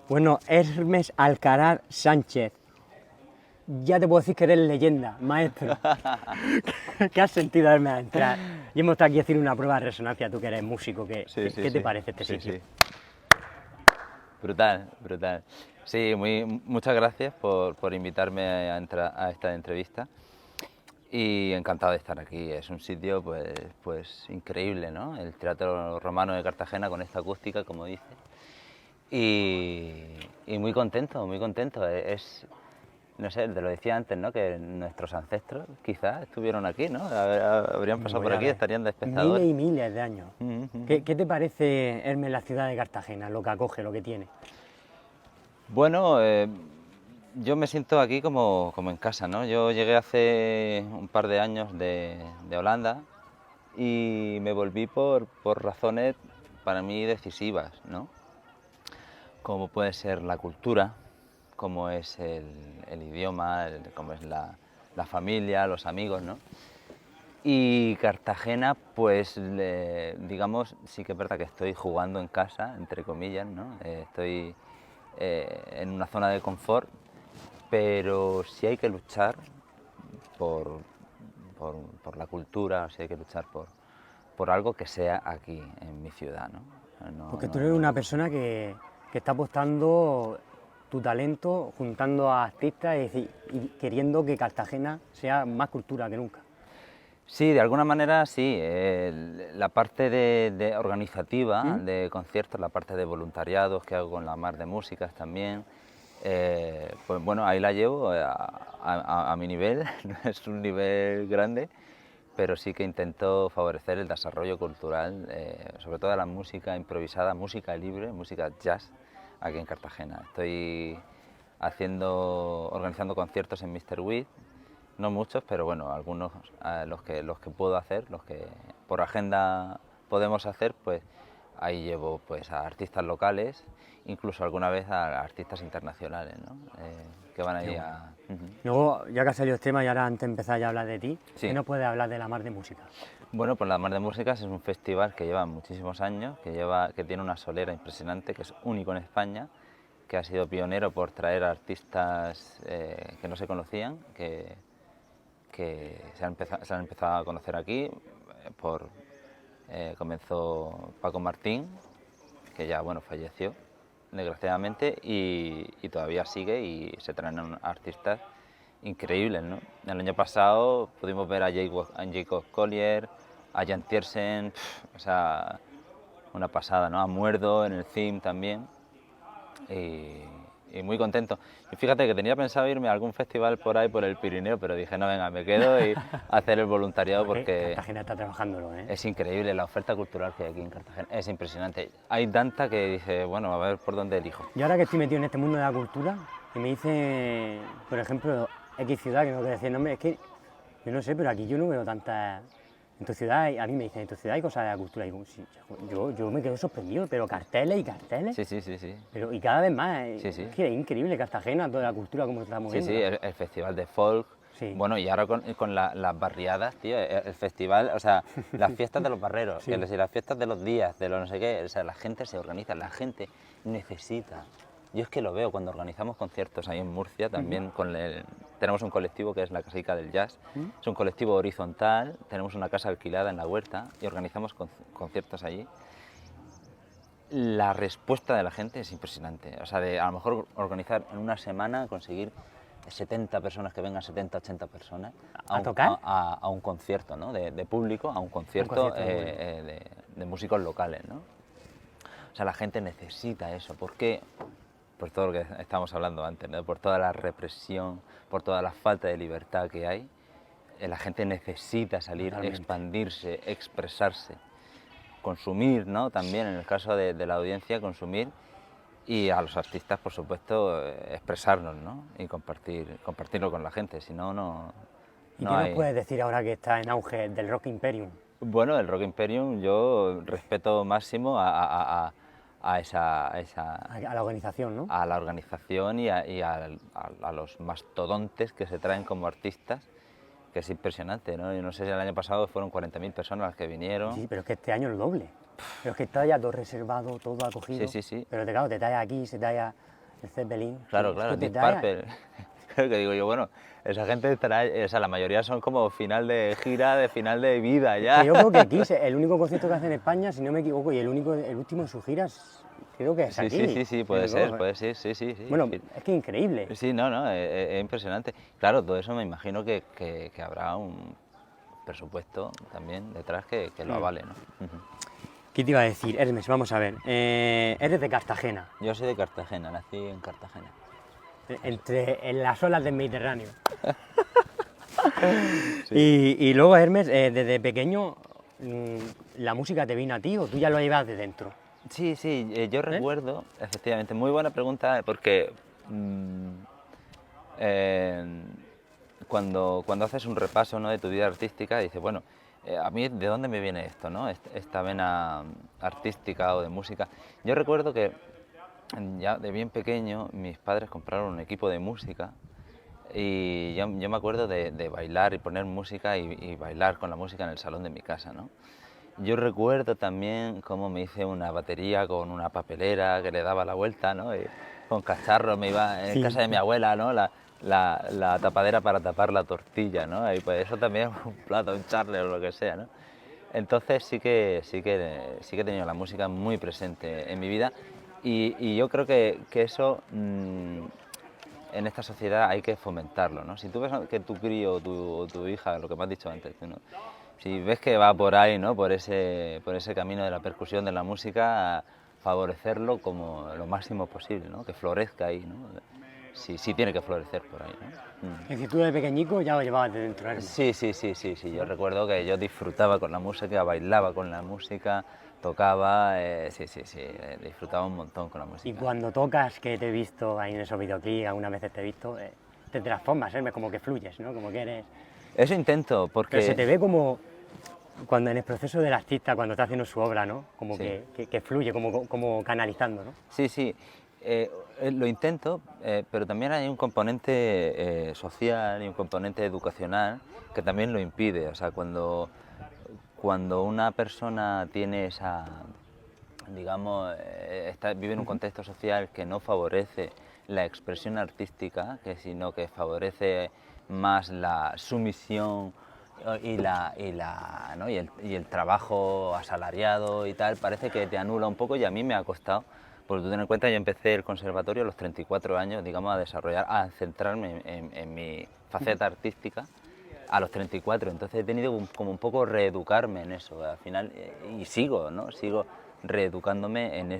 Bueno, Hermes Alcaraz Sánchez, ya te puedo decir que eres leyenda, maestro. ¿Qué has sentido al entrar? Y hemos estado aquí haciendo una prueba de resonancia, tú que eres músico, ¿qué te parece este sitio? Sí. Brutal, brutal. Sí, muchas gracias por invitarme a esta entrevista y encantado de estar aquí. Es un sitio pues increíble, ¿no? El Teatro Romano de Cartagena con esta acústica, como dice. Y muy contento, muy contento. No sé, te lo decía antes, ¿no? Que nuestros ancestros quizás estuvieron aquí, ¿no? Habrían pasado por aquí, estarían de espectadores. Miles y miles de años. ¿Qué te parece, Hermes, la ciudad de Cartagena, lo que acoge, lo que tiene? Bueno, yo me siento aquí como en casa, ¿no? Yo llegué hace un par de años de Holanda y me volví por razones para mí decisivas, ¿no? Como puede ser la cultura, como es el idioma, como es la familia, los amigos, ¿no? Y Cartagena, pues digamos, sí que es verdad que estoy jugando en casa, entre comillas, ¿no? Estoy en una zona de confort, pero sí hay que luchar por, por la cultura, sí hay que luchar por algo que sea aquí, en mi ciudad, ¿no? Porque tú eres una persona que está apostando tu talento, juntando a artistas y queriendo que Cartagena sea más cultura que nunca. Sí, de alguna manera sí. La parte de organizativa de conciertos, la parte de voluntariados que hago con la Mar de Músicas también, pues bueno, ahí la llevo a mi nivel, no es un nivel grande, pero sí que intento favorecer el desarrollo cultural, sobre todo de la música improvisada, música libre, música jazz, aquí en Cartagena. Estoy organizando conciertos en Mr. Weed, no muchos, pero bueno, algunos los que puedo hacer, los que por agenda podemos hacer, pues ahí llevo pues a artistas locales, incluso alguna vez a artistas internacionales, ¿no? Que van ahí a... Luego, ya que ha salido el tema y ahora antes de empezar ya a hablar de ti, Sí. ¿qué nos puedes hablar de la Mar de Música? Bueno, pues la Mar de Músicas es un festival que lleva muchísimos años, que tiene una solera impresionante, que es único en España, que ha sido pionero por traer a artistas que no se conocían, que se han empezado a conocer aquí. Comenzó Paco Martín, que ya bueno, falleció desgraciadamente, y todavía sigue y se traen artistas increíbles, ¿no? El año pasado pudimos ver a Jacob Collier, a Jan Tiersen, o sea, una pasada, ¿no? A Muerdo en el CIM también, y muy contento. Y fíjate que tenía pensado irme a algún festival por ahí, por el Pirineo, pero dije, no, venga, me quedo y hacer el voluntariado porque Cartagena está trabajándolo, ¿eh? es increíble la oferta cultural que hay aquí en Cartagena, es impresionante. Hay tanta que dije, bueno, a ver por dónde elijo. Y ahora que estoy metido en este mundo de la cultura, y me dice, por ejemplo, X ciudad, que no quiero decir el nombre, es que yo no sé, pero aquí yo no veo tantas... En tu ciudad, a mí me dicen, en tu ciudad hay cosas de la cultura. Y digo, sí, yo me quedo sorprendido, pero carteles y carteles. Sí. Pero, y cada vez más, Sí. es que es increíble Cartagena, toda la cultura como se está moviendo. Sí, el festival de folk. Sí. Bueno, y ahora con las barriadas, tío, el festival, o sea, las fiestas de los barreros, Sí. las fiestas de los días, de los no sé qué, o sea, la gente se organiza, la gente necesita. Yo es que lo veo cuando organizamos conciertos ahí en Murcia, también tenemos un colectivo que es la Casica del Jazz, es un colectivo horizontal, tenemos una casa alquilada en la huerta y organizamos conciertos allí. La respuesta de la gente es impresionante, o sea, a lo mejor organizar en una semana, conseguir 70 personas, que vengan 70, 80 personas ¿A tocar? a un concierto, ¿no? de público, a un concierto, de músicos locales, ¿no? O sea, la gente necesita eso. ¿Por qué? Por todo lo que estábamos hablando antes, ¿no? Por toda la represión, por toda la falta de libertad que hay. La gente necesita salir, Totalmente. expandirse, expresarse, consumir, ¿no? También en el caso de la audiencia, consumir, y a los artistas, por supuesto, expresarnos, ¿no? Y compartirlo con la gente, si no, no ¿Y qué nos puedes decir ahora que está en auge del Rock Imperium? Bueno, el Rock Imperium, yo respeto máximo a A la organización, ¿no? la organización y a los mastodontes que se traen como artistas, que es impresionante, ¿no? Yo no sé si el año pasado fueron 40.000 personas las que vinieron. Sí, pero es que este año el doble. Pero es que está ya todo reservado, todo acogido. Sí. Pero claro, te trae aquí, se trae el Zeppelin. Claro, Es claro, que te Deep da- Purple. Claro que digo yo, bueno, esa gente estará, o sea, la mayoría son como final de gira, de final de vida ya. Que yo creo que Kiss, el único concierto que hace en España, si no me equivoco, y el último de sus giras, creo que es Sí, aquí. sí, sí, si no puede me ser, equivoco. puede ser, sí, sí, sí. Bueno, Sí. es que increíble. Sí, no, no, es impresionante. Claro, todo eso me imagino que habrá un presupuesto también detrás que lo avale, ¿no? Ujú. ¿Qué te iba a decir, Hermes? Vamos a ver. Eres de Cartagena, Yo soy de Cartagena, nací en Cartagena. en las olas del Mediterráneo. Sí. Y luego, Hermes, desde pequeño, ¿la música te vino a ti o tú ya lo llevas de dentro? Sí, sí, yo recuerdo, efectivamente, muy buena pregunta, porque eh, cuando haces un repaso, ¿no?, de tu vida artística, dices, bueno, a mí de dónde me viene esto, ¿no? Esta vena artística o de música. Yo recuerdo que ya de bien pequeño mis padres compraron un equipo de música y yo me acuerdo de bailar y poner música y bailar con la música en el salón de mi casa, ¿no? Yo recuerdo también cómo me hice una batería con una papelera que le daba la vuelta, ¿no? Y con cacharros me iba en Sí, casa de mi abuela, ¿no? La tapadera para tapar la tortilla, ¿no? Y pues eso también es un plato, un charle o lo que sea, ¿no? Entonces sí que he tenido la música muy presente en mi vida y yo creo que eso en esta sociedad hay que fomentarlo, ¿no? Si tú ves que tu crío o tu hija, lo que me has dicho antes, ¿no?, si ves que va por ahí, ¿no?, por ese camino de la percusión, de la música, favorecerlo como lo máximo posible, ¿no?, que florezca ahí, ¿no? Sí tiene que florecer por ahí, ¿no? es decir, tú de pequeñico ya lo llevabas de dentro, Hermes. Sí. Yo recuerdo que yo disfrutaba con la música, bailaba con la música, tocaba, disfrutaba un montón con la Y música. cuando tocas, que te he visto ahí en esos videoclips, algunas veces te he visto, te transformas, Hermes, como que fluyes, ¿no? Como que eres... Eso intento, Pero se te porque... ve como cuando en el proceso del artista, cuando está haciendo su obra, ¿no? Como Sí. que fluye, como canalizando, ¿no? Sí, lo intento, pero también hay un componente social y un componente educacional que también lo impide. O sea, cuando una persona tiene esa, digamos, vive en un contexto social que no favorece la expresión artística, sino que favorece más la sumisión ¿no?, y el trabajo asalariado y tal, parece que te anula un poco y a mí me ha costado, porque tú ten en cuenta, yo empecé el conservatorio a los 34 años, digamos, a centrarme en mi faceta artística a los 34, entonces he tenido como un poco reeducarme en eso, al final, y sigo, ¿no? Sigo reeducándome en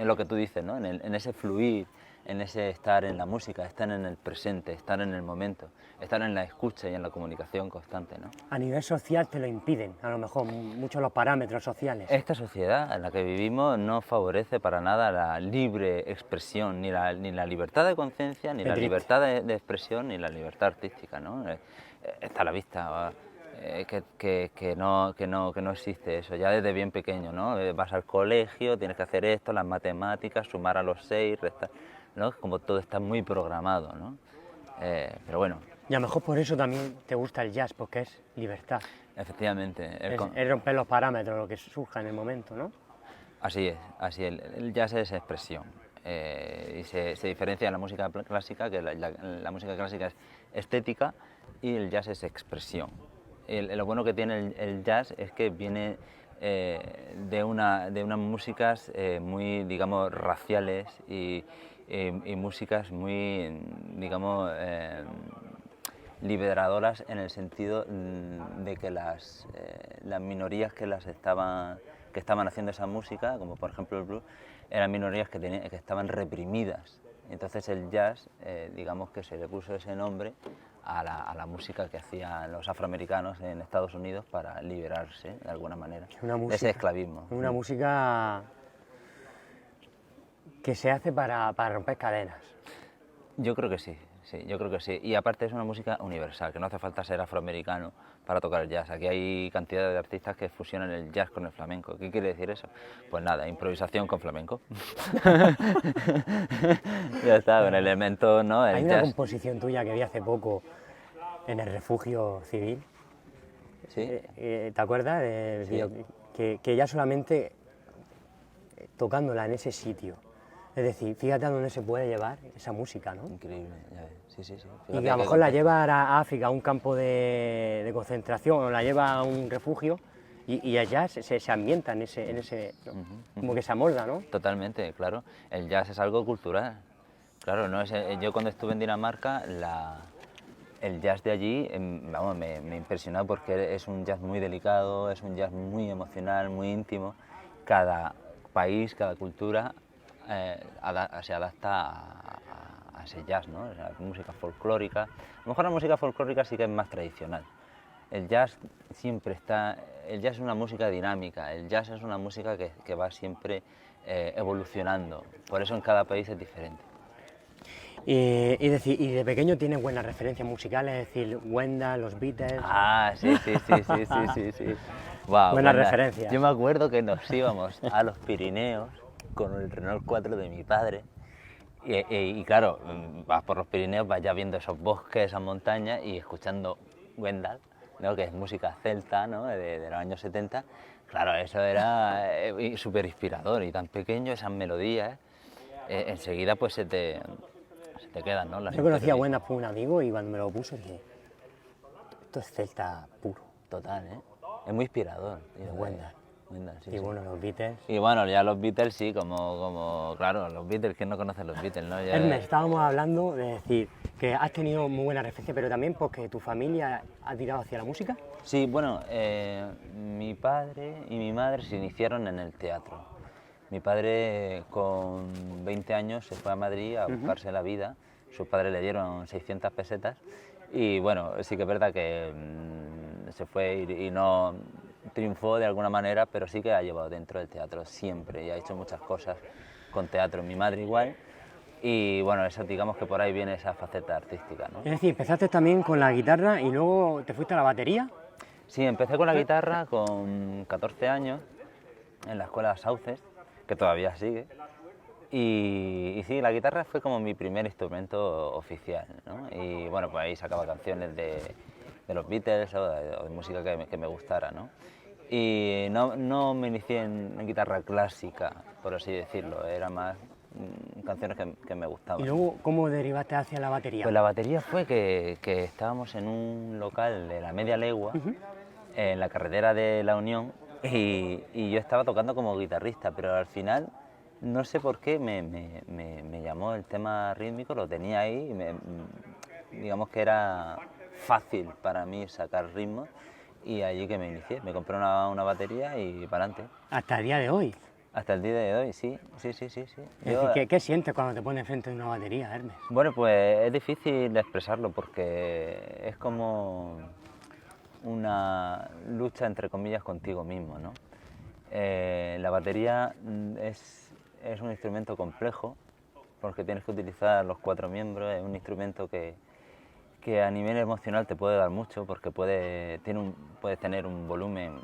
lo que tú dices, ¿no? En ese fluir, en ese estar en la música, estar en el presente, estar en el momento, estar en la escucha y en la comunicación constante, ¿no? A nivel social te lo impiden, a lo mejor, muchos los parámetros sociales. Esta sociedad en la que vivimos no favorece para nada la libre expresión, ni la libertad de conciencia, ni Qué la triste. libertad de expresión, ni la libertad artística, ¿no? Está a la vista que no existe eso, ya desde bien pequeño, ¿no? Vas al colegio, tienes que hacer esto, las matemáticas, sumar a los 6, restar, ¿no? Como todo está muy programado, ¿no? Pero bueno, Y a lo mejor por eso también te gusta el jazz, porque es libertad. efectivamente, Es romper los parámetros, lo que surja en el momento, ¿no? así es, el jazz es expresión y se diferencia de la música clásica, que la música clásica es estética y el jazz es expresión. Lo bueno que tiene el jazz es que viene de unas músicas muy, digamos, raciales y músicas muy, digamos, liberadoras en el sentido de que las minorías que estaban haciendo esa música, como por ejemplo el blues, eran minorías que estaban reprimidas. Entonces el jazz, digamos que se le puso ese nombre a la música que hacían los afroamericanos en Estados Unidos para liberarse de alguna manera de ese esclavismo. Una música que se hace para romper cadenas. Yo creo que sí, yo creo que sí. Y aparte es una música universal, que no hace falta ser afroamericano para tocar el jazz. Aquí hay cantidad de artistas que fusionan el jazz con el flamenco. ¿Qué quiere decir eso? Pues nada, improvisación con flamenco. Ya está, con elementos, ¿no? El Hay una jazz. composición tuya que vi hace poco en el refugio civil. Sí, ¿Te acuerdas? Sí. Que ya solamente tocándola en ese sitio, Es decir, fíjate a dónde se puede llevar esa música, ¿no? Increíble, ya ves. Sí, sí, sí. Y Fíjate que a lo qué mejor la contexto. lleva a África, a un campo de concentración, o la lleva a un refugio, y allá se ambienta ¿no? Como que se amolda, ¿no? Totalmente, claro. El jazz es algo cultural. Claro, no es, yo cuando estuve en Dinamarca, el jazz de allí, vamos, me impresionó porque es un jazz muy delicado, es un jazz muy emocional, muy íntimo. Cada país, cada cultura se adapta a ese jazz, ¿no? O sea, música folclórica. A lo mejor la música folclórica sí que es más tradicional. El jazz siempre está, el jazz es una música dinámica, el jazz es una música que va siempre evolucionando, por eso en cada país es diferente. Y de pequeño tienes buenas referencias musicales, es decir, Wendell, los Beatles. Ah, sí, sí, sí, sí, sí, sí, sí. Wow, Buenas referencias. Yo me acuerdo que nos íbamos a los Pirineos con el Renault 4 de mi padre y claro, vas por los Pirineos, vas ya viendo esos bosques, esas montañas y escuchando Wendell, ¿no? Que es música celta, ¿no? De los años 70. Claro, eso era súper inspirador y tan pequeño, esas melodías, enseguida pues se te quedan, ¿no? Las Yo conocí a historias. Wendell por un amigo y cuando me lo puso dije, esto es celta puro, Total, ¿eh? Es muy inspirador. de Wendell. Wendell, sí, Y sí. bueno, los Beatles. Y bueno, ya los Beatles sí, claro, los Beatles, ¿quién no conoce los Beatles, no? Ya- Hermes, estábamos hablando de decir que has tenido muy buena referencia, pero también porque tu familia ha tirado hacia la música. Sí, bueno, mi padre y mi madre se iniciaron en el teatro. Mi padre con 20 años se fue a Madrid a buscarse la vida, sus padres le dieron 600 pesetas y bueno, sí que es verdad que se fue y no triunfó de alguna manera, pero sí que ha llevado dentro del teatro siempre y ha hecho muchas cosas con teatro. Mi madre igual y bueno, eso digamos que por ahí viene esa faceta artística, ¿no? Es decir, empezaste también con la guitarra y luego te fuiste a la batería. Sí, empecé con la guitarra con 14 años en la escuela Sauces, que todavía sigue. Y sí, la guitarra fue como mi primer instrumento oficial, ¿no? Y bueno, pues ahí sacaba canciones de los Beatles o de música que me gustara, ¿no? Y no me inicié en guitarra clásica, por así decirlo, era más canciones que me Y gustaban. luego, ¿cómo derivaste hacia la batería? Pues la batería fue que estábamos en un local de la Media Legua, en la carretera de La Unión, y yo estaba tocando como guitarrista, pero al final, no sé por qué, me llamó el tema rítmico, lo tenía ahí, digamos que era fácil para mí sacar ritmos, y allí que me inicié, me compré una batería y para adelante. Hasta el día de hoy. Hasta el día de hoy, sí, sí, sí, sí. Sí. Es decir, ¿qué sientes cuando te pones frente a una batería, Hermes? Bueno, pues es difícil de expresarlo porque es como una lucha entre comillas contigo mismo, ¿no? La batería es un instrumento complejo porque tienes que utilizar los 4 miembros, es un instrumento que a nivel emocional te puede dar mucho porque puedes tener un volumen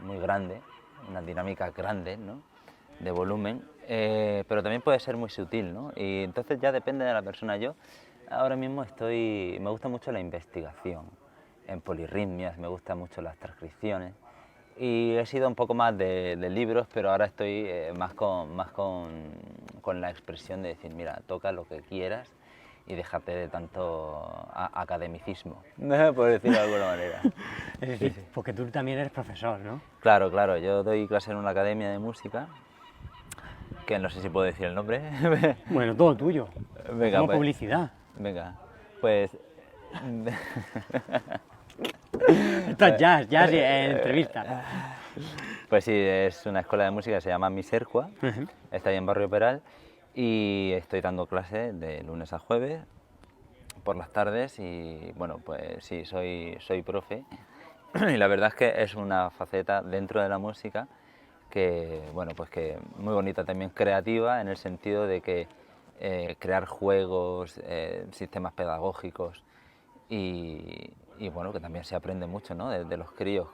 muy grande, unas dinámicas grandes, ¿no? De volumen, pero también puede ser muy sutil, ¿no? Y entonces ya depende de la persona. Yo ahora mismo me gusta mucho la investigación en polirritmias, me gustan mucho las transcripciones y he sido un poco más de libros, pero ahora estoy más con la expresión de decir, mira, toca lo que quieras y déjate de tanto academicismo, por decirlo de alguna manera. Es decir, porque tú también eres profesor, ¿no? Claro, claro, yo doy clase en una academia de música, que no sé si puedo decir el nombre. Bueno, todo tuyo. Venga, Como pues, publicidad. venga, pues... Esto es jazz en entrevista. Pues sí, es una escuela de música que se llama Misercua, está ahí en Barrio Peral y estoy dando clases de lunes a jueves por las tardes y bueno, pues sí, soy profe y la verdad es que es una faceta dentro de la música que, bueno, pues que muy bonita también, creativa en el sentido de que crear juegos, sistemas pedagógicos y bueno, que también se aprende mucho, ¿no? De los críos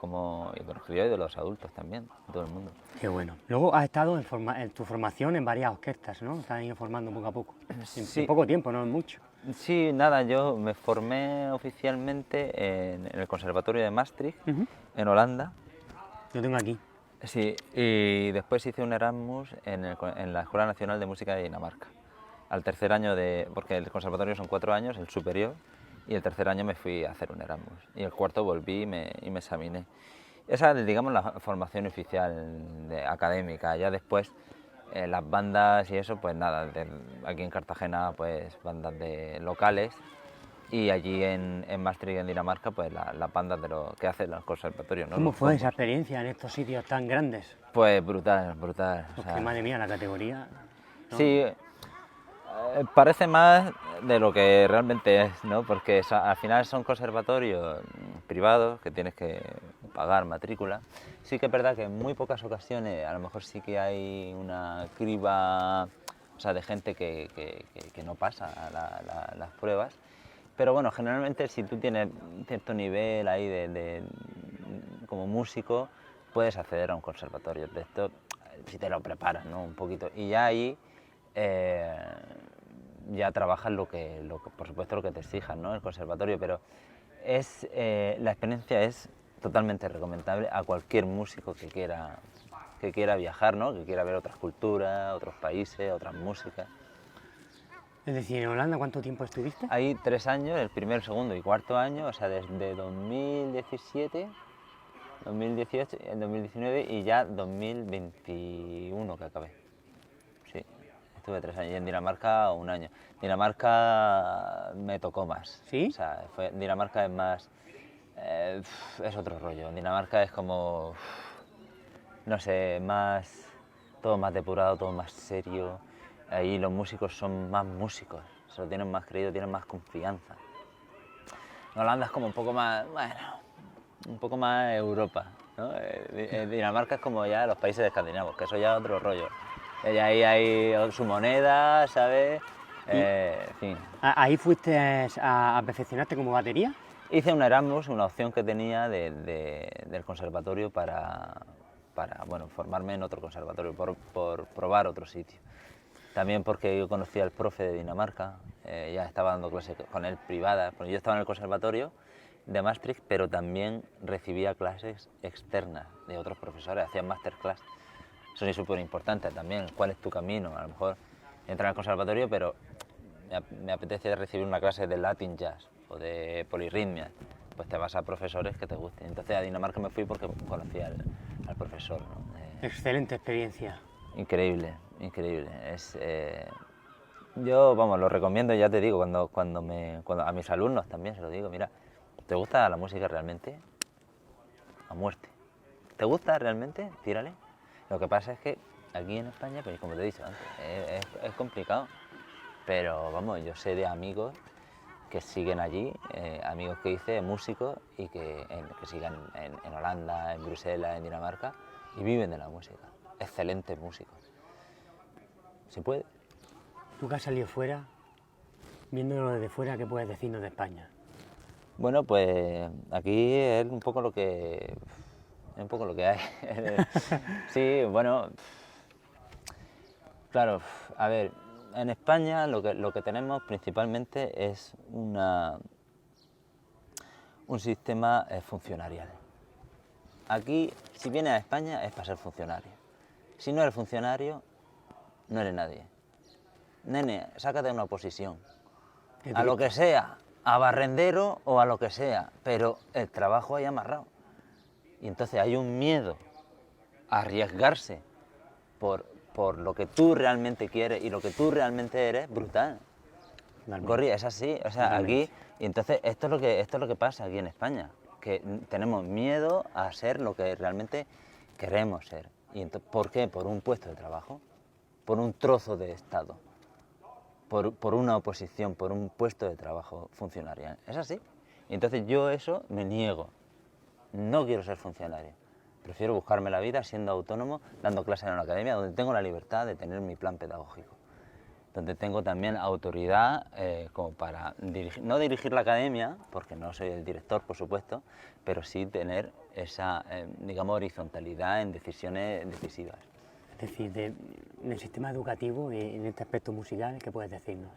y de los críos y de los adultos también, de todo el mundo. Qué bueno. Luego has estado en tu formación en varias orquestas, ¿no? Te has ido formando poco a poco. Sí. En poco tiempo, no es mucho. Sí, nada, yo me formé oficialmente en el Conservatorio de Maastricht, en Holanda. Lo tengo aquí. Sí, y después hice un Erasmus en la Escuela Nacional de Música de Dinamarca. Al tercer año porque el conservatorio son 4 años, el superior, y el tercer año me fui a hacer un Erasmus. Y el cuarto volví y me examiné. Esa es, digamos, la formación oficial académica. Ya después, las bandas y eso, pues nada, aquí en Cartagena, pues bandas locales, y allí en Maastricht, en Dinamarca, pues las bandas que hacen los conservatorios, ¿no? ¿Cómo Los fue esa combos. experiencia en estos sitios tan grandes? Pues brutal, brutal. O Porque sea, madre mía, la categoría, ¿no? sí, parece más de lo que realmente es, ¿no? Porque al final son conservatorios privados que tienes que pagar matrícula. Sí que es verdad que en muy pocas ocasiones a lo mejor sí que hay una criba, o sea, de gente que no pasa las pruebas. Pero bueno, generalmente si tú tienes cierto nivel ahí como músico, puedes acceder a un conservatorio. De esto, si te lo preparas, ¿no? Un poquito. Y ya ahí eh, ya trabajas por supuesto, lo que te exijan, ¿no? El conservatorio, pero la experiencia es totalmente recomendable a cualquier músico que quiera viajar, ¿no? Que quiera ver otras culturas, otros países, otras músicas. Es decir, en Holanda, ¿cuánto tiempo estuviste? Hay 3 años, el primero, segundo y cuarto año, o sea, desde 2017, 2018, el 2019 y ya 2021 que acabé. Sí, estuve 3 años y en Dinamarca 1 año. Dinamarca me tocó más. O ¿Sí? sea, Dinamarca es más. Es otro rollo. Dinamarca es como. No sé, más. Todo más depurado, todo más serio. Ahí los músicos son más músicos. Se lo tienen más creído, tienen más confianza. En Holanda es como un poco más. Bueno, un poco más Europa, ¿no? Dinamarca es como ya los países escandinavos, que eso ya es otro rollo. Y ahí hay su moneda, ¿sabes? ¿Y En fin. ahí fuiste a perfeccionarte como batería? Hice un Erasmus, una opción que tenía del conservatorio para bueno, formarme en otro conservatorio, por probar otro sitio. También porque yo conocía al profe de Dinamarca, ya estaba dando clases con él privadas, porque yo estaba en el conservatorio de Maastricht, pero también recibía clases externas de otros profesores, hacían masterclass. Eso es súper importante también, cuál es tu camino. A lo mejor entrar al conservatorio, pero me apetece recibir una clase de Latin Jazz o de polirritmia, pues te vas a profesores que te gusten. Entonces a Dinamarca me fui porque conocí al profesor, ¿no? Excelente experiencia. Increíble, increíble. Yo, vamos, lo recomiendo, ya te digo, cuando a mis alumnos también se lo digo, mira, ¿te gusta la música realmente? A muerte. ¿Te gusta realmente? Tírale. Lo que pasa es que aquí en España, pues como te he dicho antes, es complicado. Pero vamos, yo sé de amigos que siguen allí, amigos que hice, músicos, y que sigan en Holanda, en Bruselas, en Dinamarca, y viven de la música. Excelentes músicos. ¿Se puede? Tú que has salido fuera, viéndolo desde fuera, ¿qué puedes decirnos de España? Bueno, pues aquí es un poco lo que hay. Sí, bueno, claro, a ver, en España lo que tenemos principalmente es un sistema funcionarial. Aquí, si vienes a España, es para ser funcionario. Si no eres funcionario, no eres nadie. Nene, sácate una oposición. A lo que sea, a barrendero o a lo que sea, pero el trabajo hay amarrado. Y entonces hay un miedo a arriesgarse por lo que tú realmente quieres y lo que tú realmente eres brutal. Gorri, es así, o sea, aquí, y entonces esto es lo que pasa aquí en España, que tenemos miedo a ser lo que realmente queremos ser. Y entonces, ¿por qué? Por un puesto de trabajo, por un trozo de Estado, por una oposición, por un puesto de trabajo funcionarial. Es así. Y entonces yo eso me niego. No quiero ser funcionario. Prefiero buscarme la vida siendo autónomo, dando clases en una academia donde tengo la libertad de tener mi plan pedagógico, donde tengo también autoridad como para no dirigir la academia, porque no soy el director, por supuesto, pero sí tener esa, digamos, horizontalidad en decisiones decisivas. Es decir, en el sistema educativo y en este aspecto musical, ¿qué puedes decirnos?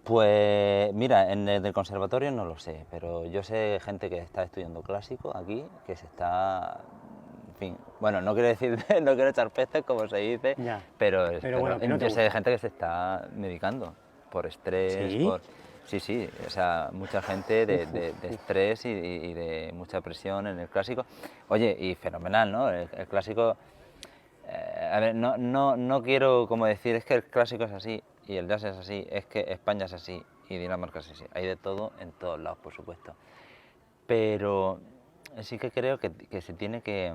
Pues mira, en el del conservatorio no lo sé, pero yo sé gente que está estudiando clásico aquí, que se está fin. Bueno, no quiero decir, no quiero echar pestes, como se dice, Ya. pero, Pero bueno, que no te yo sé de gusta. gente que se está medicando por estrés, ¿Sí? Sí, sí, o sea, mucha gente de, Uf, de uf. estrés y de mucha presión en el clásico. Oye, y fenomenal, ¿no? El clásico, a ver, no quiero como decir, es que el clásico es así y el jazz es así, es que España es así y Dinamarca es así. Hay de todo en todos lados, por supuesto. Pero sí que creo que se tiene que,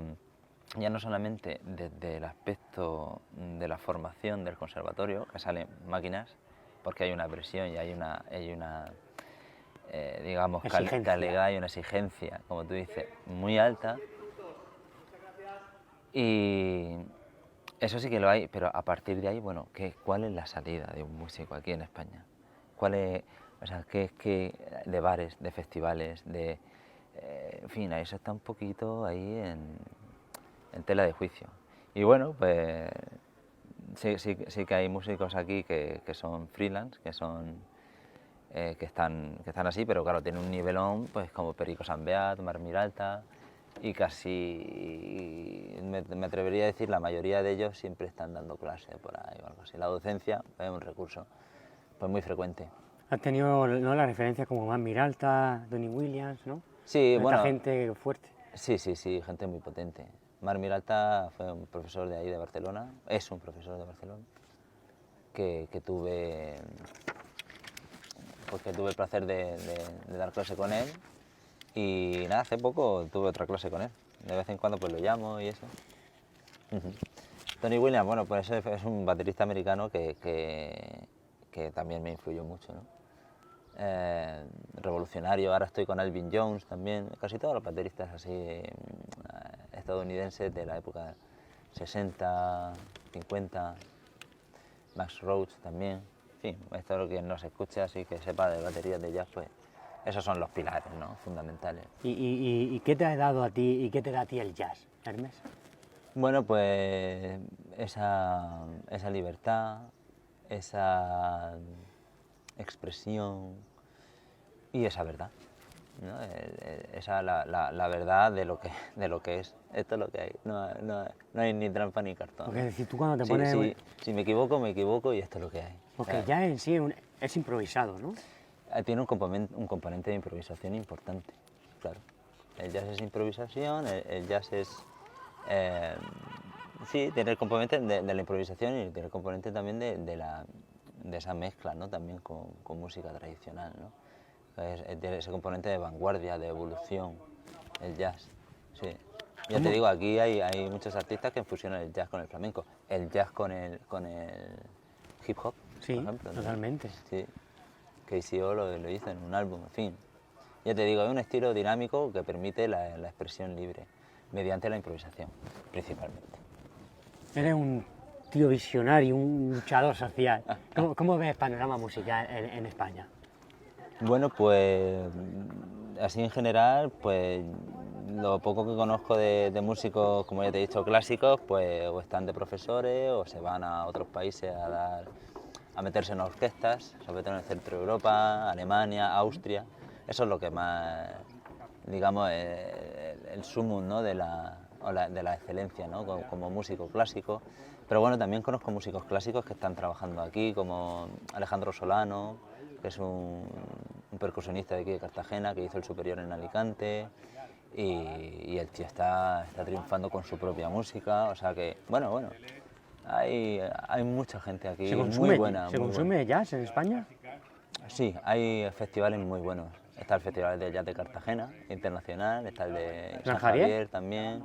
ya no solamente desde el aspecto de la formación del conservatorio, que salen máquinas, porque hay una presión y hay una digamos, Exigencia. calidad y una exigencia, como tú dices, muy alta. Y eso sí que lo hay, pero a partir de ahí, bueno, ¿cuál es la salida de un músico aquí en España? ¿Cuál es, o sea, de bares, de festivales, en fin, eso está un poquito ahí en tela de juicio. Y bueno, pues sí que hay músicos aquí que son freelance, que están así, pero claro, tienen un nivelón, pues como Perico Sambeat, Mar Miralta, y casi, me atrevería a decir, la mayoría de ellos siempre están dando clase por ahí o algo así. La docencia es un recurso pues muy frecuente. Has tenido, ¿no?, la referencia como Van Miralta, Donny Williams, ¿no? Sí, Esta bueno, gente fuerte. sí, gente muy potente. Mar Miralta fue un profesor de ahí de Barcelona, es un profesor de Barcelona, que tuve, pues que tuve el placer de dar clase con él. Y nada, hace poco tuve otra clase con él. De vez en cuando pues lo llamo y eso. Ujú. Tony Williams, bueno, pues es un baterista americano que también me influyó mucho, ¿no? Revolucionario, ahora estoy con Elvin Jones también, casi todos los bateristas así estadounidenses de la época 60, 50, Max Roach también, en fin, esto es lo que nos escuche, así que sepa de baterías de jazz, pues esos son los pilares, ¿no?, fundamentales. ¿Y qué te ha dado a ti y qué te da a ti el jazz, Hermes? Bueno, pues esa libertad, esa expresión y esa verdad, ¿no? Esa la verdad de lo que es. Esto es lo que hay, no hay ni trampa ni cartón, Porque ¿no? es decir, tú cuando te Sí, pones... sí, si me equivoco y esto es lo que hay. O Porque sea, el jazz en sí es improvisado, ¿no? tiene un componente de improvisación importante, claro. El jazz es improvisación, el jazz es... eh, sí, tiene el componente de la improvisación y tiene el componente también de esa mezcla, ¿no?, también con música tradicional, ¿no? Tiene ese componente de vanguardia, de evolución, el jazz, sí. Ya te ¿Cómo? digo, aquí hay muchos artistas que fusionan el jazz con el flamenco, el jazz con el hip hop, por Sí, ejemplo, ¿no? totalmente. Sí, KCO lo hizo en un álbum, en fin. Ya te digo, es un estilo dinámico que permite la expresión libre, mediante la improvisación, principalmente. Eres un tío visionario, un luchador social. ¿Cómo ves el panorama musical en España? Bueno, pues así en general, pues lo poco que conozco de músicos, como ya te he dicho, clásicos, pues o están de profesores o se van a otros países a meterse en orquestas, sobre todo en el centro de Europa, Alemania, Austria. Eso es lo que más, digamos, el sumum, ¿no?, de la excelencia, ¿no?, como músico clásico. Pero bueno, también conozco músicos clásicos que están trabajando aquí, como Alejandro Solano, que es un percusionista de aquí de Cartagena, que hizo el superior en Alicante, y el tío está triunfando con su propia música, o sea que, bueno, hay mucha gente aquí ¿Se muy consume, buena, ¿se muy buena. consume jazz en España? Sí, hay festivales muy buenos. Está el Festival de Jazz de Cartagena, internacional, está el de ¿San San Javier? Javier también,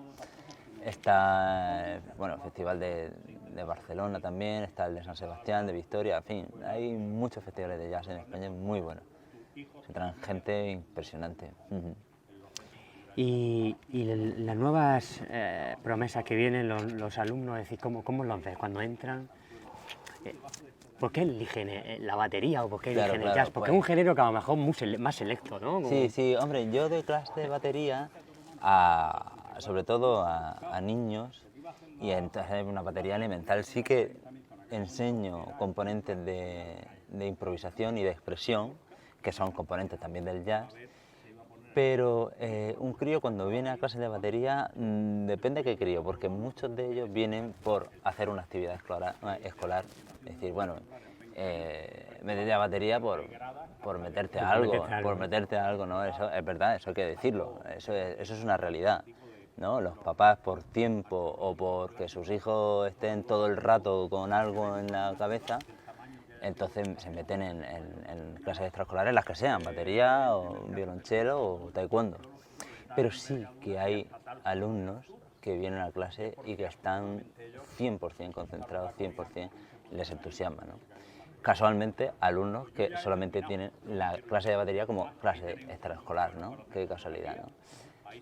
está, bueno, el Festival de Barcelona también, está el de San Sebastián, de Victoria, en fin, hay muchos festivales de jazz en España muy buenos. Se traen gente impresionante. Y las nuevas promesas que vienen los alumnos, es decir, ¿cómo los ves cuando entran? ¿Por qué eligen la batería o por qué Claro, eligen el claro, jazz? Porque pues. es un género que a lo mejor más selecto, ¿no? Sí, sí, hombre, yo doy clase de batería sobre todo a niños, y entonces una batería elemental sí que enseño componentes de improvisación y de expresión, que son componentes también del jazz, Pero un crío cuando viene a clase de batería, depende qué crío, porque muchos de ellos vienen por hacer una actividad escolar. Es decir, bueno, métete a batería por meterte a algo, ¿no? Eso es verdad, eso hay que decirlo, eso es una realidad, ¿no? Los papás por tiempo o porque sus hijos estén todo el rato con algo en la cabeza, entonces se meten en clases extraescolares, las que sean, batería o violonchelo o taekwondo. Pero sí que hay alumnos que vienen a clase y que están 100% concentrados, 100% les entusiasma, ¿no? Casualmente, alumnos que solamente tienen la clase de batería como clase extraescolar, ¿no? Qué casualidad, ¿no?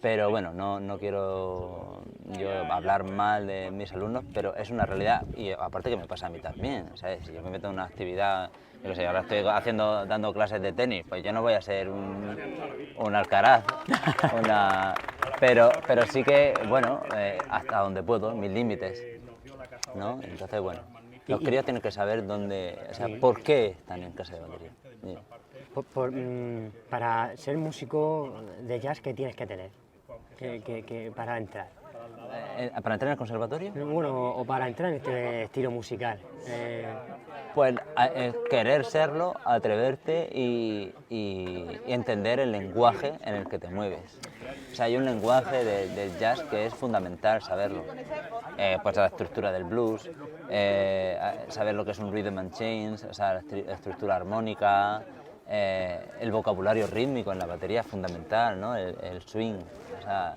Pero bueno, no quiero yo hablar mal de mis alumnos, pero es una realidad y aparte que me pasa a mí también, ¿sabes? Si yo me meto en una actividad, yo qué sé, ahora estoy dando clases de tenis, pues yo no voy a ser un Alcaraz, pero sí que, bueno, hasta donde puedo, mis límites, ¿no? Entonces, bueno, los críos tienen que saber dónde, o sea, por qué están en clase de batería. Sí. Para ser músico de jazz, ¿qué tienes que tener para entrar? ¿Para entrar en el conservatorio? Bueno, o para entrar en este estilo musical. Pues querer serlo, atreverte y entender el lenguaje en el que te mueves. O sea, hay un lenguaje del jazz que es fundamental saberlo. Pues la estructura del blues, saber lo que es un rhythm and change, o sea, la estructura armónica, el vocabulario rítmico en la batería es fundamental, ¿no? El swing. O sea,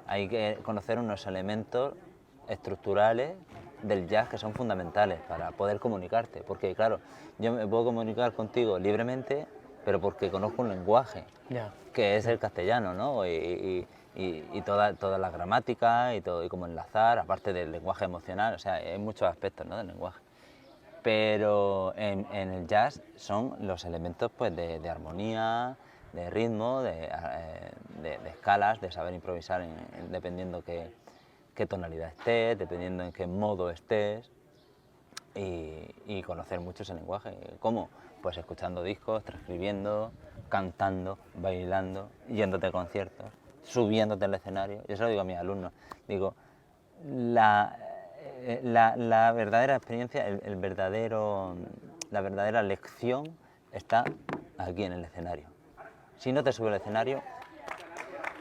hay que conocer unos elementos estructurales del jazz que son fundamentales para poder comunicarte, porque claro, yo me puedo comunicar contigo libremente, pero porque conozco un lenguaje, que es el castellano, ¿no? Y toda la gramática y todo, y cómo enlazar, aparte del lenguaje emocional, o sea, hay muchos aspectos, ¿no?, del lenguaje. Pero en el jazz son los elementos pues, de armonía, de ritmo, de escalas, de saber improvisar dependiendo qué tonalidad estés, dependiendo en qué modo estés, y conocer mucho ese lenguaje. ¿Cómo? Pues escuchando discos, transcribiendo, cantando, bailando, yéndote a conciertos, subiéndote al escenario. Yo se lo digo a mis alumnos, digo, la verdadera experiencia, la verdadera lección está aquí en el escenario. Si no te subes al escenario,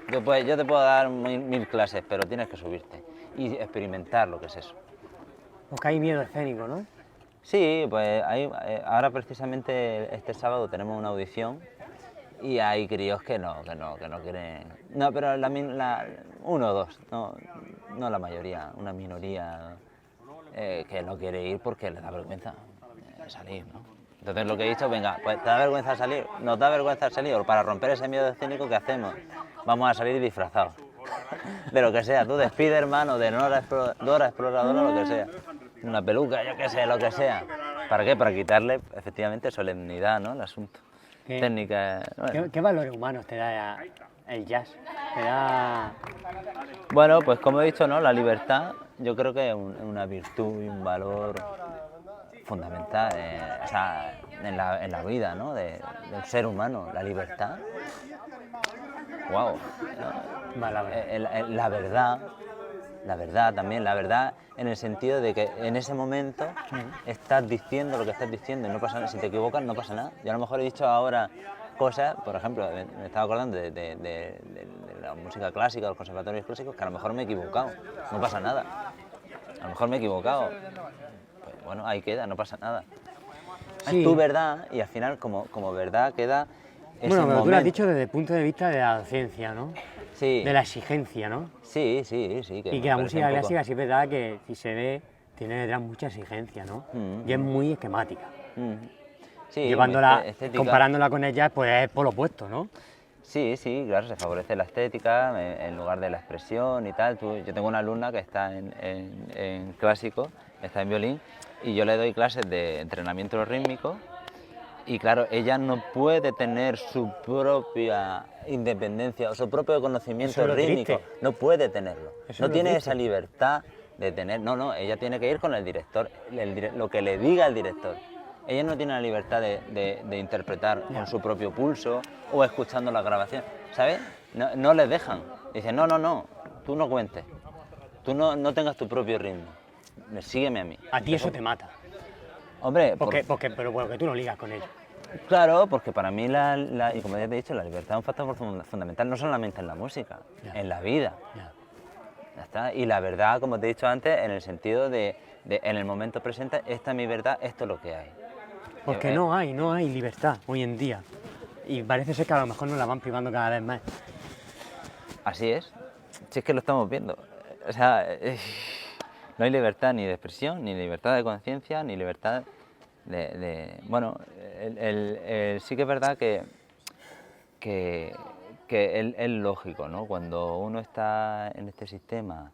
yo te puedo dar mil clases, pero tienes que subirte y experimentar lo que es eso. Porque hay miedo escénico, ¿no? Sí, pues ahora precisamente este sábado tenemos una audición y hay críos que no quieren. No, pero uno o dos, no la mayoría, una minoría que no quiere ir porque le da vergüenza salir, ¿no? Entonces lo que he dicho, venga, pues ¿te da vergüenza salir? ¿Nos da vergüenza salir? O para romper ese miedo escénico, ¿qué hacemos? Vamos a salir disfrazados. De lo que sea, tú de Spiderman o de Dora Exploradora, lo que sea. Una peluca, yo qué sé, lo que sea. ¿Para qué? Para quitarle, efectivamente, solemnidad, ¿no?, al asunto. Técnica. Bueno. ¿Qué valores humanos te da el jazz? Te da... Bueno, pues como he dicho, ¿no?, la libertad, yo creo que es una virtud y un valor fundamental, o sea, en la vida, ¿no?, del ser humano, la libertad. Wow. La verdad también, la verdad en el sentido de que en ese momento estás diciendo lo que estás diciendo y no pasa nada. Si te equivocas no pasa nada. Yo a lo mejor he dicho ahora cosas, por ejemplo, me estaba acordando de la música clásica, los conservatorios clásicos, que a lo mejor me he equivocado, no pasa nada. A lo mejor me he equivocado, pues bueno, ahí queda, no pasa nada. Sí. Es tu verdad y al final como verdad queda ese bueno, pero momento. tú lo has dicho desde el punto de vista de la docencia, ¿no? Sí. De la exigencia, ¿no? Sí. Y que la música clásica sí es verdad que si se ve tiene detrás mucha exigencia, ¿no? Y es muy esquemática. Sí, comparándola con el jazz, pues es por lo opuesto, ¿no? Sí, claro, se favorece la estética en lugar de la expresión y tal. Yo tengo una alumna que está en clásico, está en violín, y yo le doy clases de entrenamiento rítmico. Y claro, ella no puede tener su propia independencia o su propio conocimiento rítmico. No puede tenerlo. No tiene esa libertad de tener... No, ella tiene que ir con el director, lo que le diga el director. Ella no tiene la libertad de interpretar con su propio pulso o escuchando la grabación. ¿Sabes? no les dejan. Dicen, no, tú no cuentes, tú no tengas tu propio ritmo, sígueme a mí. A ti eso te mata, Hombre, pero bueno, que tú no ligas con ellos. claro, porque para mí, y como ya te he dicho, la libertad es un factor fundamental, no solamente en la música, Ya. en la vida. Ya. Ya está. Y la verdad, como te he dicho antes, en el sentido de en el momento presente, esta es mi verdad, esto es lo que hay. Porque no hay libertad hoy en día. Y parece ser que a lo mejor nos la van privando cada vez más. Así es, si es que lo estamos viendo. O sea, no hay libertad ni de expresión, ni libertad de conciencia, ni libertad bueno, sí que es verdad que es lógico, ¿no? Cuando uno está en este sistema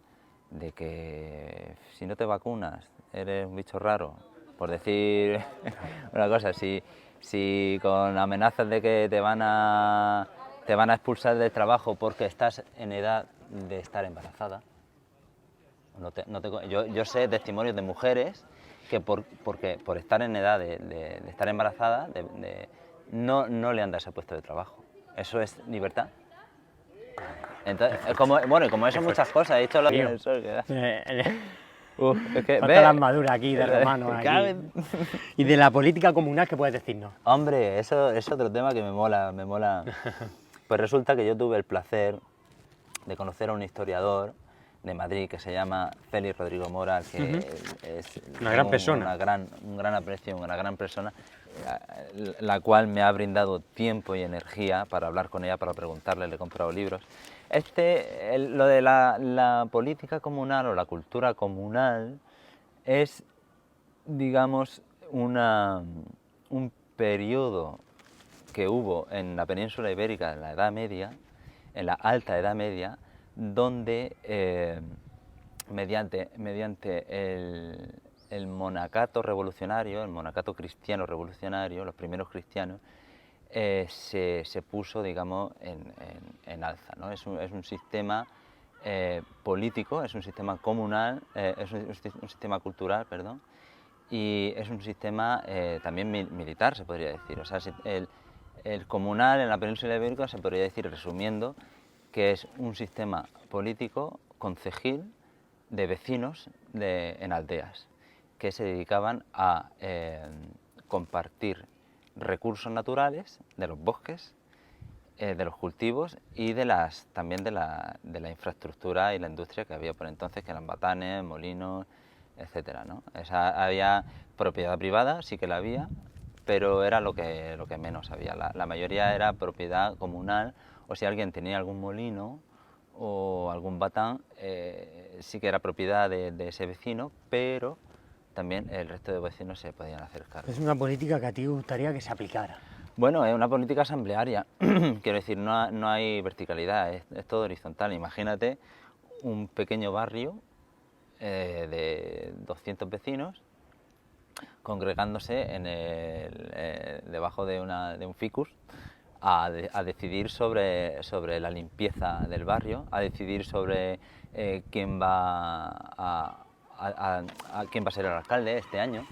de que si no te vacunas eres un bicho raro, por decir una cosa, si con amenazas de que te van a expulsar del trabajo porque estás en edad de estar embarazada. Yo sé testimonios de mujeres que por estar en edad de estar embarazada no le han dado ese puesto de trabajo. ¿Eso es libertad? Entonces, como eso muchas cosas, he dicho lo del sol. Es que, Falta la armadura aquí de romanos. Aquí. Y de la política comunal, ¿qué puedes decirnos? Hombre, eso es otro tema que me mola. Pues resulta que yo tuve el placer de conocer a un historiador de Madrid que se llama Félix Rodrigo Mora, que es una gran persona. Un gran aprecio, una gran persona, la cual me ha brindado tiempo y energía para hablar con ella, para preguntarle, le he comprado libros. Lo de la política comunal o la cultura comunal es, digamos, un periodo que hubo en la península ibérica en la Edad Media, en la Alta Edad Media, donde mediante el monacato revolucionario, el monacato cristiano revolucionario, los primeros cristianos, se puso, digamos, en alza, ¿no? Es un sistema político, es un sistema comunal, es un sistema cultural, perdón, y es un sistema también militar, se podría decir. O sea, el comunal en la península ibérica se podría decir, resumiendo, que es un sistema político concejil de vecinos en aldeas que se dedicaban a compartir recursos naturales de los bosques, de los cultivos y también de la infraestructura y la industria que había por entonces, que eran batanes, molinos, etcétera, ¿no? Había propiedad privada, sí que la había, pero era lo que menos había. La mayoría era propiedad comunal, o si alguien tenía algún molino o algún batán, sí que era propiedad de ese vecino, pero también el resto de vecinos se podían hacer cargo. Es una política que a ti te gustaría que se aplicara. Bueno, es una política asamblearia, quiero decir, no hay verticalidad, es todo horizontal. Imagínate un pequeño barrio de 200 vecinos congregándose debajo de un ficus a decidir sobre la limpieza del barrio, a decidir sobre quién va a ser el alcalde este año,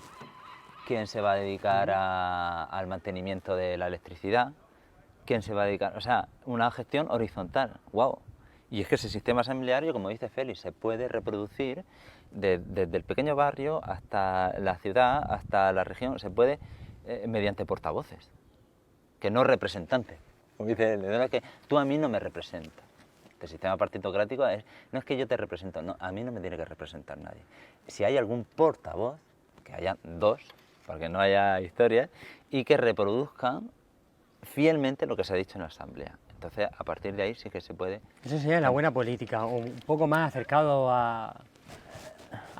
quién se va a dedicar al mantenimiento de la electricidad, quién se va a dedicar... O sea, una gestión horizontal, wow. Y es que ese sistema asambleario, como dice Félix, se puede reproducir desde el pequeño barrio hasta la ciudad, hasta la región, se puede mediante portavoces, que no representantes. Como dice él, es que tú a mí no me representas. El sistema partitocrático no es que yo te represento, no, a mí no me tiene que representar nadie. Si hay algún portavoz, que haya dos, para que no haya historias, y que reproduzcan fielmente lo que se ha dicho en la asamblea. Entonces, a partir de ahí sí que se puede... Esa sería la buena política, o un poco más acercado a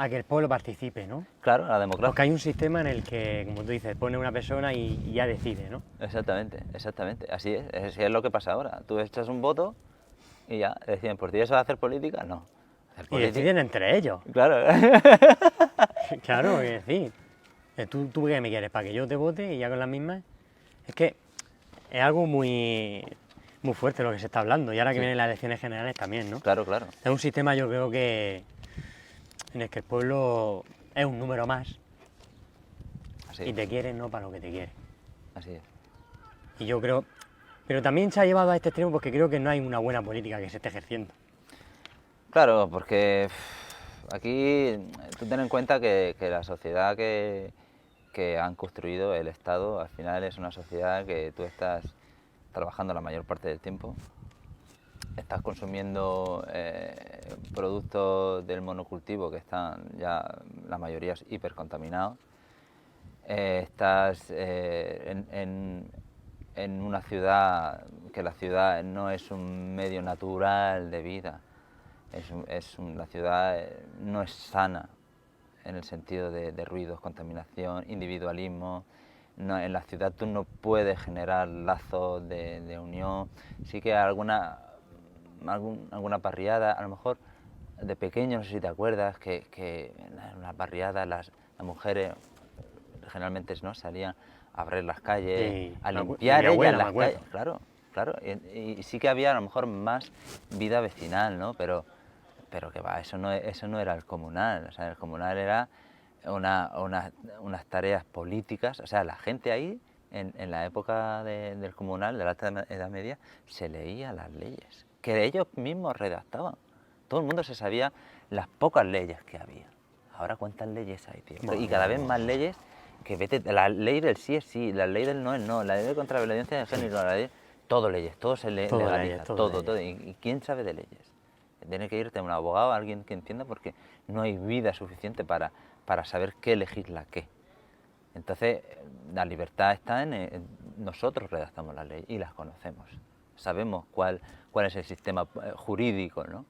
que el pueblo participe, ¿no? Claro, la democracia. Porque hay un sistema en el que, como tú dices, pone una persona y ya decide, ¿no? Exactamente, así es lo que pasa ahora. Tú echas un voto y ya deciden por ti. ¿Eso de hacer política? No. Y deciden entre ellos. Claro. Claro, es decir, ¿tú qué me quieres? ¿Para que yo te vote y ya con las mismas? Es que es algo muy fuerte lo que se está hablando, y ahora que vienen las elecciones generales también, ¿no? Claro. Es un sistema, yo creo que en el que el pueblo es un número más. Así y te quiere no para lo que te quiere. Así es. Y yo creo, Pero también se ha llevado a este extremo porque creo que no hay una buena política que se esté ejerciendo. Claro, porque aquí tú ten en cuenta que la sociedad que han construido el Estado al final es una sociedad que tú estás trabajando la mayor parte del tiempo, estás consumiendo productos del monocultivo que están ya la mayoría hipercontaminados, estás en una ciudad que la ciudad no es un medio natural de vida, la ciudad no es sana en el sentido de ruidos, contaminación, individualismo. No, en la ciudad tú no puedes generar lazos de unión. Sí que alguna parrillada, a lo mejor de pequeño, no sé si te acuerdas, que en las barriadas las mujeres generalmente no salían a barrer las calles, Sí, a limpiar mi abuela, ellas me las acuerdo. calles, claro. Y sí que había a lo mejor más vida vecinal, ¿no? Pero que va, eso no era el comunal, o sea, el comunal era unas tareas políticas, o sea, la gente ahí, en la época del comunal, de la Alta Edad Media, se leía las leyes, que ellos mismos redactaban. Todo el mundo se sabía las pocas leyes que había. Ahora, ¿cuántas leyes hay, tío? Bueno. Y cada vez más leyes que vete, la ley del sí es sí, la ley del no es no, la ley contra la violencia de género, la ley, todo leyes, todo se Todo legaliza, leyes, todo todo. leyes. ¿Y quién sabe de leyes? Tiene que irte a un abogado, a alguien que entienda, porque no hay vida suficiente para saber qué legisla qué. Entonces, la libertad está en nosotros redactamos las leyes y las conocemos. Sabemos cuál es el sistema jurídico, ¿no?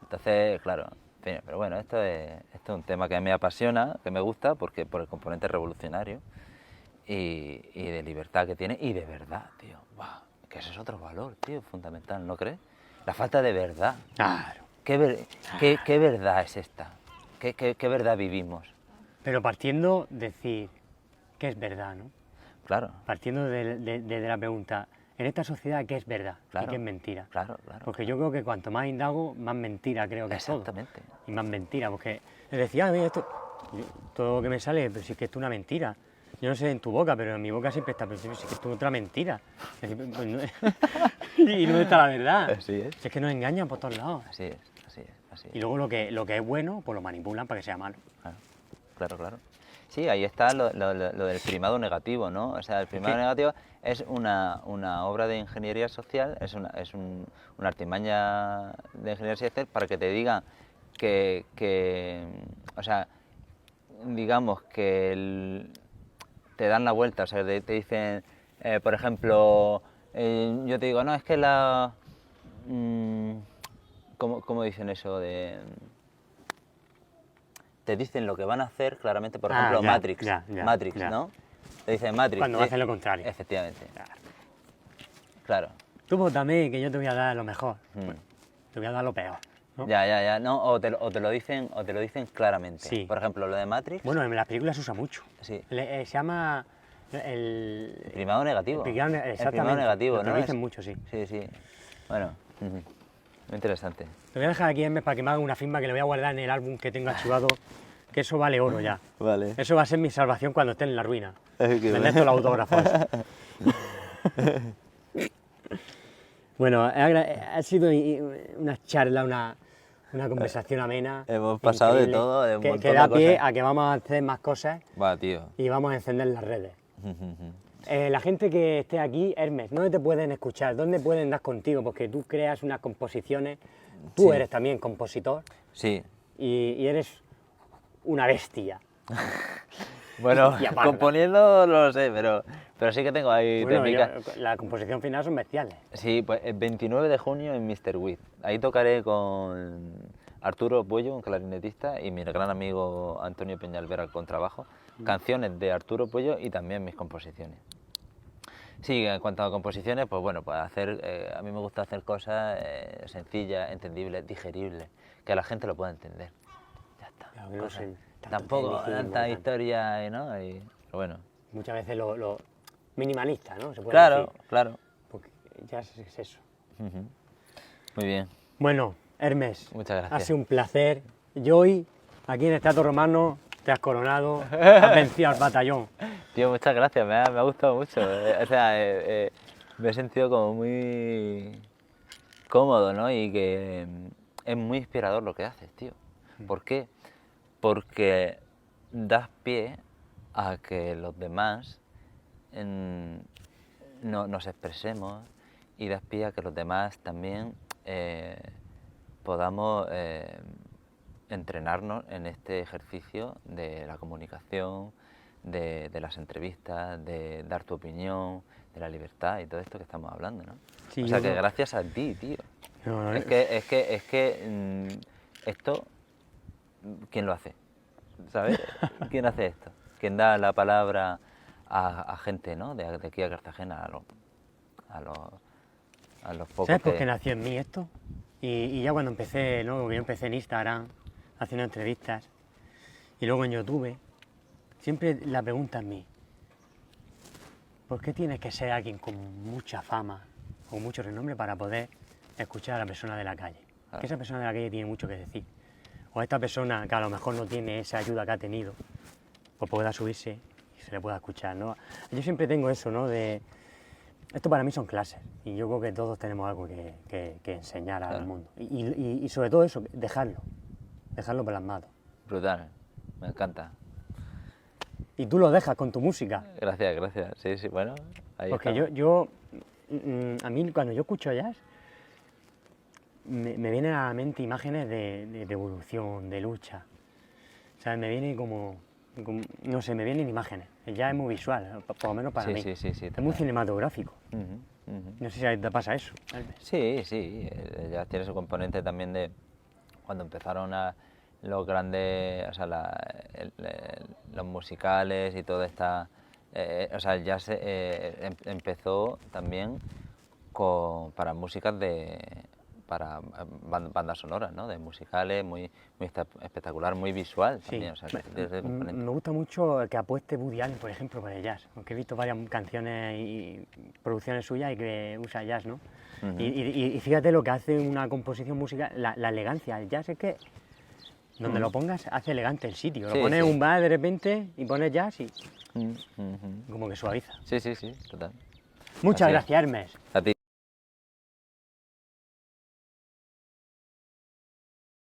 Entonces, claro, en fin, pero bueno, esto es un tema que me apasiona, que me gusta, porque por el componente revolucionario y de libertad que tiene y de verdad, tío. ¡Wow! Que ese es otro valor, tío, fundamental, ¿no crees? La falta de verdad. Claro. ¿Qué verdad es esta? ¿Qué verdad vivimos? Pero partiendo, decir, ¿qué es verdad, no? Claro, Partiendo de la pregunta, en esta sociedad, ¿qué es verdad claro. y qué es mentira? Claro. Porque yo creo que cuanto más indago, más mentira creo que es todo. Exactamente. Y más mentira, porque les decía, mira, todo lo que me sale, pero si es que esto es una mentira. Yo no sé en tu boca, pero en mi boca siempre está, pero si es que esto es otra mentira. Es decir, pues no- y no está la verdad. Así es. Si es que nos engañan por todos lados. Así es. Y luego lo que es bueno, pues lo manipulan para que sea malo. Claro. Sí, ahí está lo del primado negativo, ¿no? O sea, el primado negativo es una obra de ingeniería social, es una artimaña de ingeniería social para que te digan o sea, digamos que te dan la vuelta, o sea, te dicen, por ejemplo, yo te digo, no, es que ¿cómo dicen eso de...? Te dicen lo que van a hacer claramente, por ejemplo, Matrix, ¿no? Te dicen Matrix. Cuando hacen lo contrario. Efectivamente. Claro. Tú vótame, que yo te voy a dar lo mejor. Bueno, te voy a dar lo peor, ¿no? Ya, no, o te lo dicen claramente. Sí. Por ejemplo, lo de Matrix. Bueno, en las películas se usa mucho. Sí. Se llama el Primado negativo. exactamente. El primado negativo, Lo ¿no? dicen mucho, sí. Sí. Bueno, muy interesante. Te voy a dejar aquí, Hermes, para que me haga una firma que le voy a guardar en el álbum que tengo archivado, que eso vale oro ya. Vale. Eso va a ser mi salvación cuando esté en la ruina. Vender todos los autógrafos. Bueno, ha sido una charla, una conversación amena. Hemos pasado de increíble, todo, de un montón que da de pie cosas. a que vamos a hacer más cosas Va, tío. y vamos a encender las redes. La gente que esté aquí, Hermes, ¿dónde te pueden escuchar? ¿Dónde pueden dar contigo? Porque tú creas unas composiciones, tú Sí. eres también compositor Sí. y eres una bestia. Bueno, Y aparte. componiendo no lo sé, pero sí que tengo ahí Bueno, técnicas. la composición final son bestiales. Sí, pues el 29 de junio en Mr. With. Ahí tocaré con Arturo Puello, un clarinetista, y mi gran amigo Antonio Peñalver al contrabajo. Canciones de Arturo Puello y también mis composiciones. Sí, en cuanto a composiciones, pues bueno, pues a mí me gusta hacer cosas sencillas, entendibles, digeribles, que la gente lo pueda entender. Ya está. Claro, que no Cosas. sé, tanto Tampoco tecnicismo, tanta historia, ¿no? Pero bueno. Muchas veces lo minimalista, ¿no? Se puede Claro, decir, claro. porque ya es eso. Ujú. Muy bien. Bueno, Hermes, Muchas ha gracias. sido un placer. Y hoy, aquí en el Teatro Romano, te has coronado, has vencido al batallón. Tío, muchas gracias, me ha gustado mucho. O sea, me he sentido como muy cómodo, ¿no? Y que es muy inspirador lo que haces, tío. ¿Por qué? Porque das pie a que los demás nos expresemos y das pie a que los demás también podamos entrenarnos en este ejercicio de la comunicación, de las entrevistas, de dar tu opinión, de la libertad y todo esto que estamos hablando, ¿no? Sí, o sea yo que creo- gracias a ti, tío. No, no, Esto, ¿quién lo hace? ¿Sabes? ¿Quién hace esto? ¿Quién da la palabra a gente, ¿no? De aquí a Cartagena, a los pocos ¿Sabes por qué que... nació en mí esto? Y ya cuando empecé, ¿no? Yo empecé en Instagram, haciendo entrevistas, y luego en YouTube, siempre la pregunta en mí, ¿por qué tienes que ser alguien con mucha fama o mucho renombre para poder escuchar a la persona de la calle? Que esa persona de la calle tiene mucho que decir. O esta persona que a lo mejor no tiene esa ayuda que ha tenido, pues pueda subirse y se le pueda escuchar, ¿no? Yo siempre tengo eso, ¿no? Esto para mí son clases y yo creo que todos tenemos algo que enseñar al mundo. Y sobre todo eso, dejarlo plasmado. Brutal, me encanta. Y tú lo dejas con tu música. Gracias, gracias. Sí, sí, bueno, ahí Porque estamos. a mí cuando yo escucho jazz, me vienen a la mente imágenes de evolución, de lucha. O sea, me viene no sé, me vienen imágenes. El jazz es muy visual, por lo menos para Sí, mí. sí, sí, sí, Es muy total. cinematográfico. Ujú, ujú. No sé si a ti te pasa eso, Albert. Sí, sí, ya tiene su componente también de cuando empezaron los grandes, o sea, los musicales y toda esta, o sea, el jazz empezó también para músicas para bandas sonoras, ¿no? De musicales, muy espectacular, muy visual Sí, también, o sea, que tiene ese componente. me gusta mucho que apueste Woody Allen, por ejemplo, por el jazz, porque he visto varias canciones y producciones suyas y que usa jazz, ¿no? Ujú. Y fíjate lo que hace una composición musical, la elegancia. El jazz es que donde lo pongas hace elegante el sitio. Lo Sí, pones en sí. un bar de repente y pones jazz y Ujú. como que suaviza. Sí, sí, sí, total. Muchas Así es. gracias, Hermes. A ti.